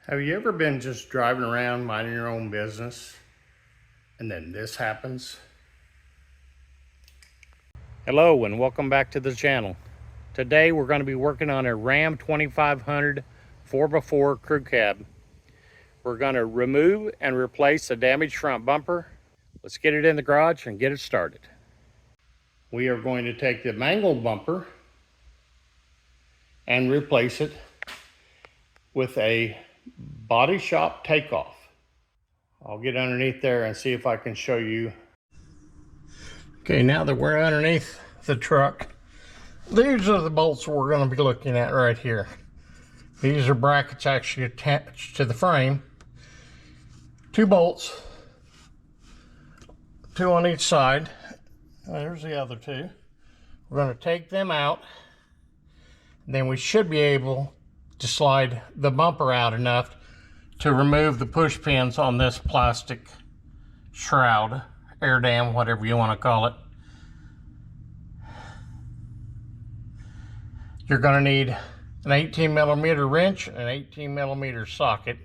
Have you ever been just driving around minding your own business and then this happens? Hello and welcome back to the channel. Today we're going to be working on a Ram 2500 4x4 crew cab. We're going to remove and replace the damaged front bumper. Let's get it in the garage and get it started. We are going to take the mangled bumper and replace it with a body shop takeoff. I'll get underneath there and see if I can show you. Okay, now that we're underneath the truck, these are the bolts we're going to be looking at right here. These are brackets actually attached to the frame. 2 bolts, 2 on each side. There's the other 2. We're going to take them out. Then we should be able to slide the bumper out enough to remove the push pins on this plastic shroud, air dam, whatever you want to call it. You're going to need an 18mm wrench and an 18mm socket.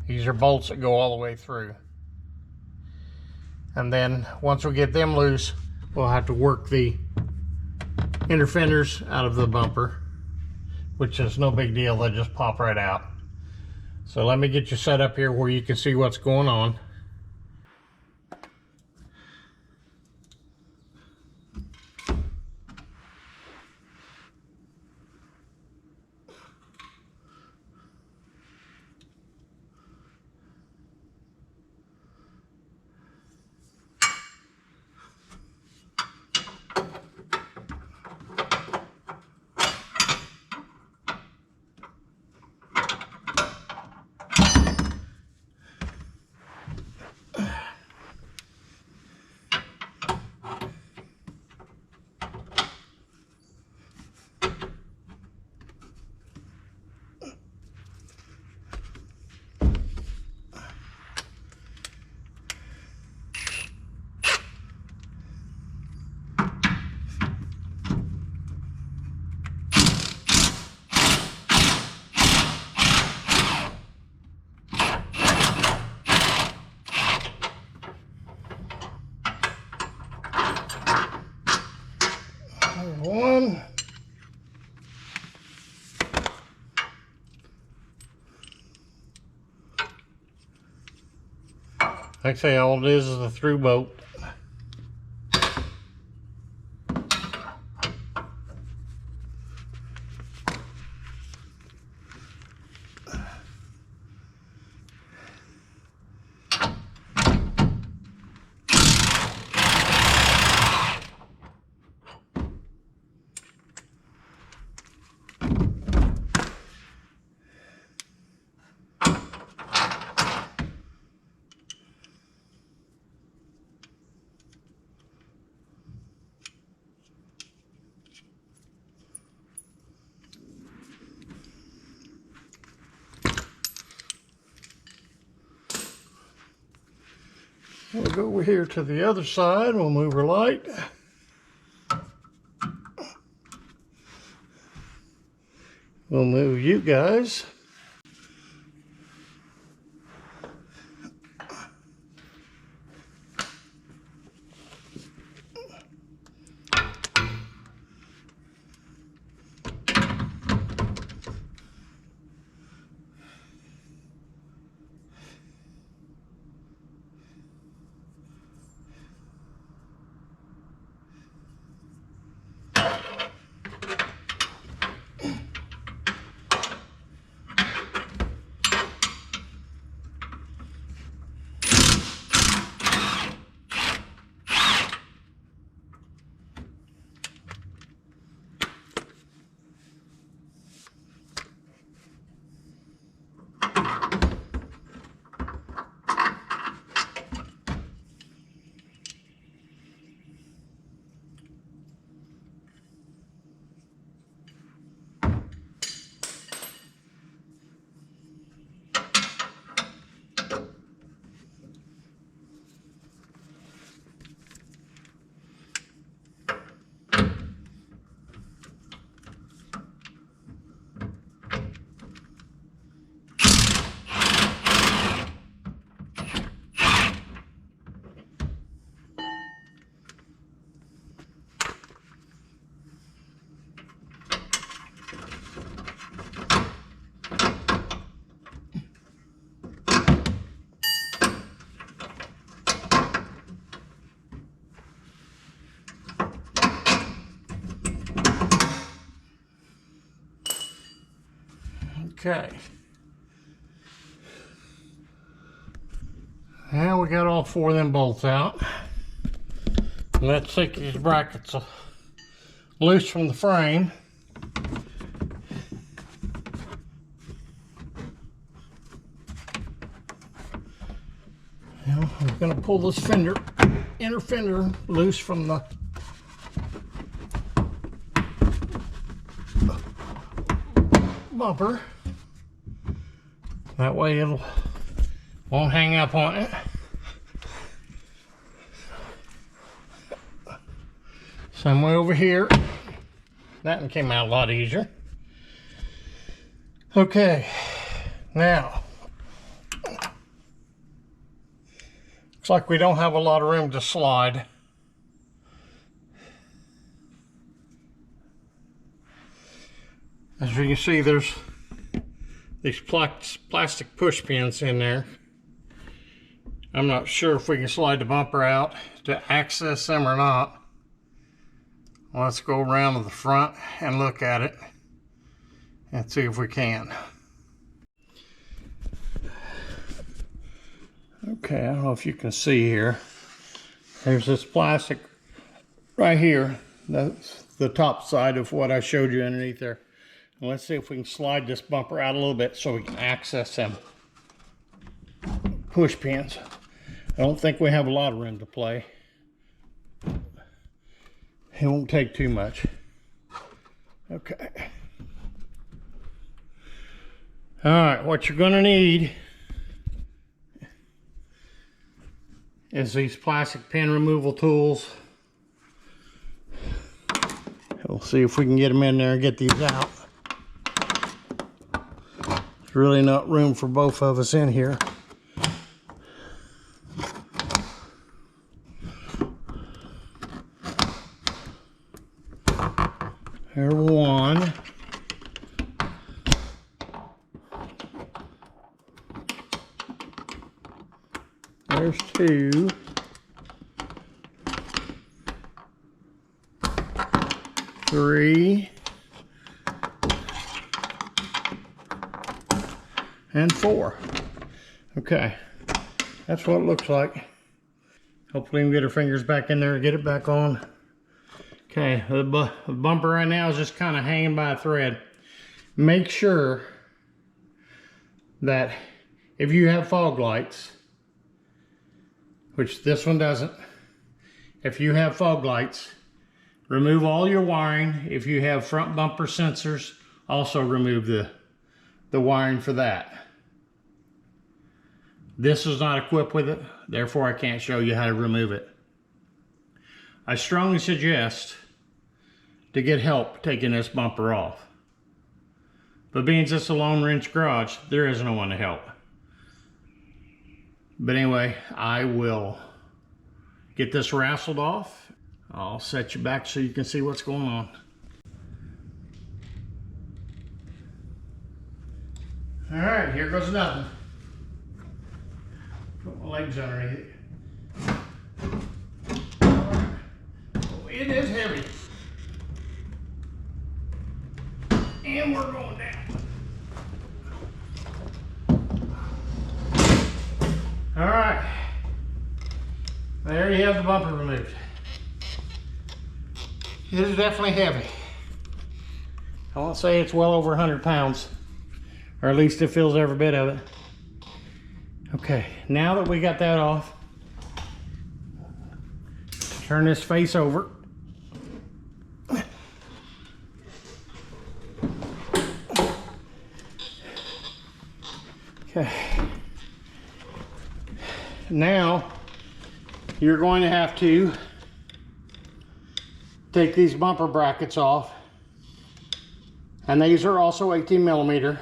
These are bolts that go all the way through. And then once we get them loose, we'll have to work the inner fenders out of the bumper, which is no big deal. They just pop right out. So let me get you set up here where you can see what's going on. One. Like I say, all it is a through bolt. We'll go over here to the other side. We'll move her light. We'll move you guys. Okay. Now we got all 4 of them bolts out. Let's take these brackets loose from the frame. Now I'm going to pull this inner fender loose from the bumper. That way it won't hang up on it. Same way over here. That one came out a lot easier. Okay, now looks like we don't have a lot of room to slide. As you can see, there's these plastic push pins in there. I'm not sure if we can slide the bumper out to access them or not. Let's go around to the front and look at it and see if we can. Okay, I don't know if you can see here. There's this plastic right here. That's the top side of what I showed you underneath there. And let's see if we can slide this bumper out a little bit so we can access them push pins. I don't think we have a lot of room to play. It won't take too much. Okay. All right, what you're gonna need is these plastic pin removal tools. We'll see if we can get them in there and get these out. There's really not room for both of us in here. There's one. There's 2. 3. And 4. Okay, that's what it looks like. Hopefully we can get our fingers back in there and get it back on. Okay, the bumper right now is just kind of hanging by a thread. Make sure that if you have fog lights, which this one doesn't, if you have fog lights, remove all your wiring. If you have front bumper sensors, also remove the wiring for that. This is not equipped with it, therefore I can't show you how to remove it. I strongly suggest to get help taking this bumper off. But being it's a long range garage, there is no one to help. But anyway, I will get this rassled off. I'll set you back so you can see what's going on. All right, here goes nothing. Put my legs underneath it. Oh, it is heavy. And we're going down. All right. There you have the bumper removed. It is definitely heavy. I want to say it's well over 100 pounds, or at least it feels every bit of it. Okay, now that we got that off, turn this face over. Okay. Now you're going to have to take these bumper brackets off, and these are also 18 millimeter.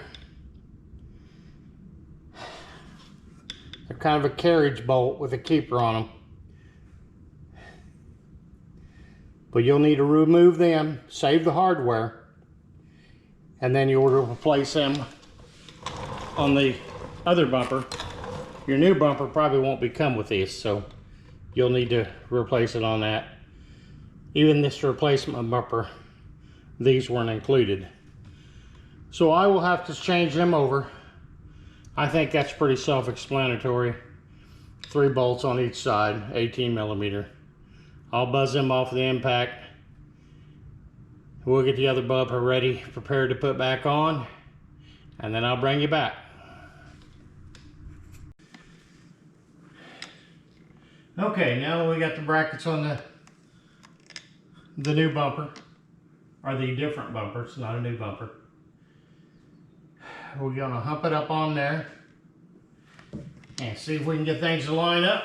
They're kind of a carriage bolt with a keeper on them, but you'll need to remove them, save the hardware, and then you'll replace them on the other bumper. Your new bumper probably won't come with these, so you'll need to replace it on that. Even this replacement bumper, these weren't included. So I will have to change them over. I think that's pretty self-explanatory. 3 bolts on each side, 18 millimeter. I'll buzz them off the impact. We'll get the other bumper ready, prepared to put back on, and then I'll bring you back. Okay, now that we got the brackets on the new bumper, or the different bumper, it's not a new bumper. We're gonna hump it up on there and see if we can get things to line up.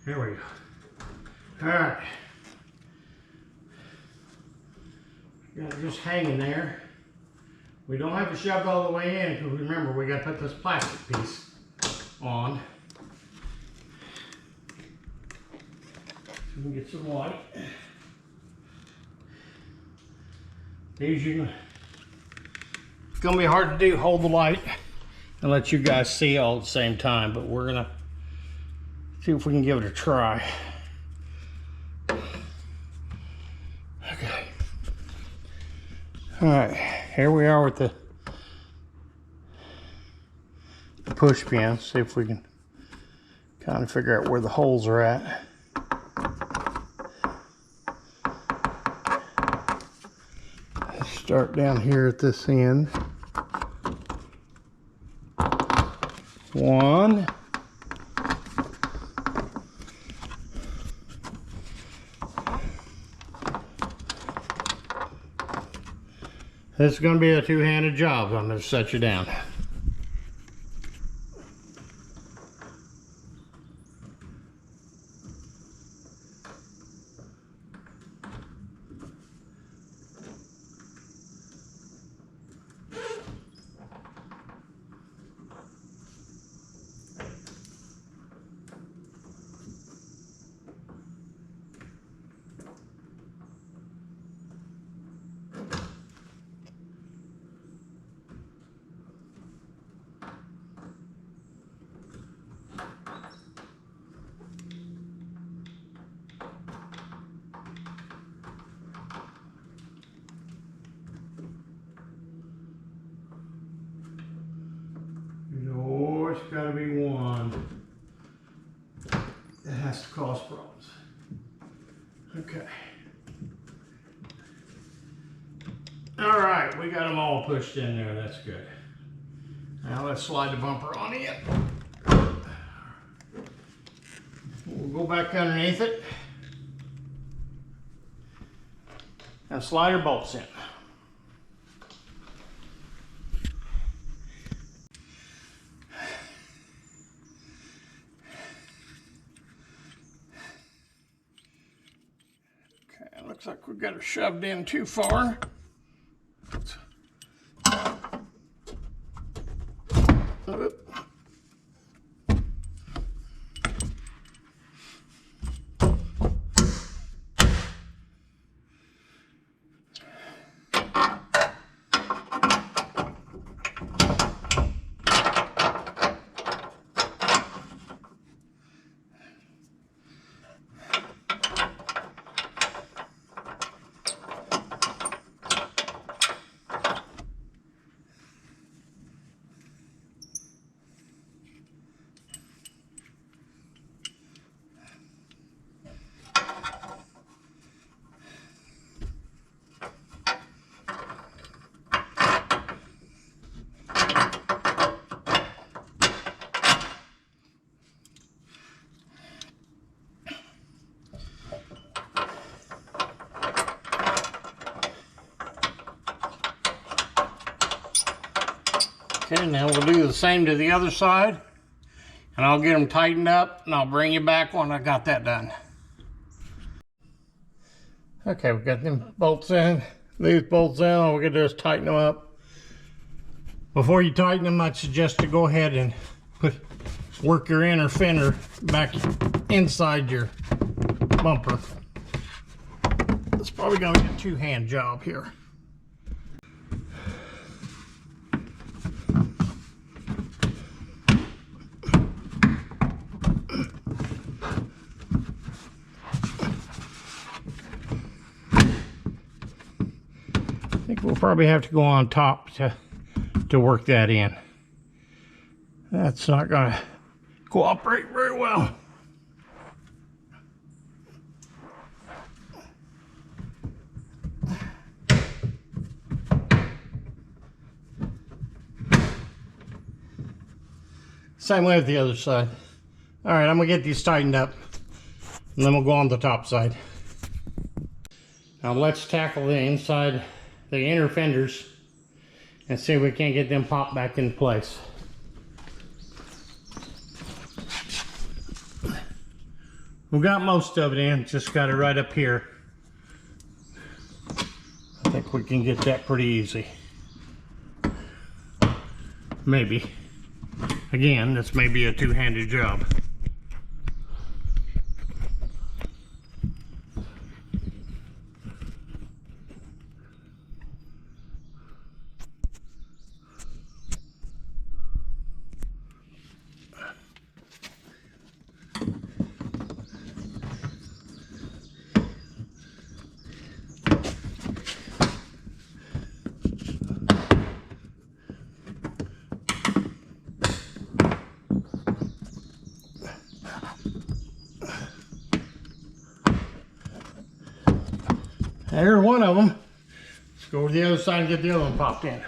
Here we go. All right. Got it just hanging there. We don't have to shove it all the way in because remember we got to put this plastic piece on. So we can get some light. These you can. It's gonna be hard to do. Hold the light and let you guys see all at the same time, but we're gonna see if we can give it a try. Okay. All right, here we are with the push pin. See if we can kind of figure out where the holes are at. Start down here at this end. 1. This is going to be a two-handed job. I'm going to set you down. It's got to be one. It has to cause problems. Okay. All right, we got them all pushed in there. That's good. Now let's slide the bumper on in. We'll go back underneath it and slide our bolts in. Looks like we've got it shoved in too far. Okay, now we'll do the same to the other side, and I'll get them tightened up, and I'll bring you back when I got that done. Okay, we've got them bolts in, these bolts in. All we gotta do is tighten them up. Before you tighten them, I'd suggest to go ahead and work your inner fender back inside your bumper. It's probably gonna be a two-hand job here. I think we'll probably have to go on top to work that in. That's not gonna cooperate very well. Same way with the other side. All right, I'm gonna get these tightened up, and then we'll go on the top side. Now let's tackle the inside, the inner fenders, and see if we can't get them popped back in place. We've got most of it in, just got it right up here. I think we can get that pretty easy. Maybe. Again, this may be a two-handed job. There's one of them. Let's go over to the other side and get the other one popped in.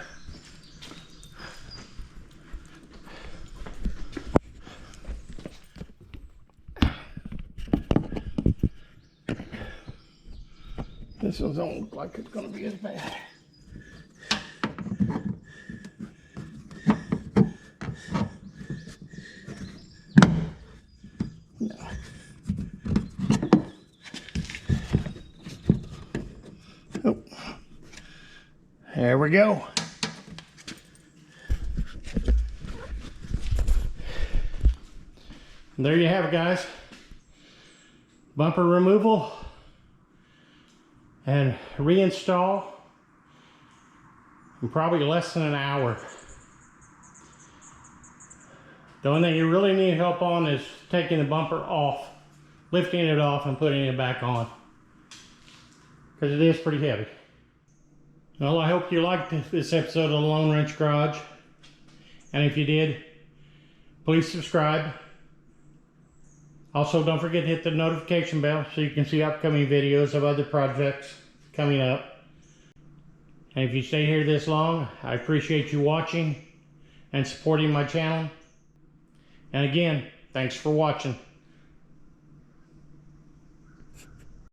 This one don't look like it's going to be as bad. There we go. And there you have it, guys. Bumper removal and reinstall in probably less than an hour. The only thing you really need help on is taking the bumper off, lifting it off and putting it back on, because it is pretty heavy. Well, I hope you liked this episode of the Lone Wrench Garage, and if you did, please subscribe. Also, don't forget to hit the notification bell so you can see upcoming videos of other projects coming up. And if you stay here this long, I appreciate you watching and supporting my channel. And again, thanks for watching.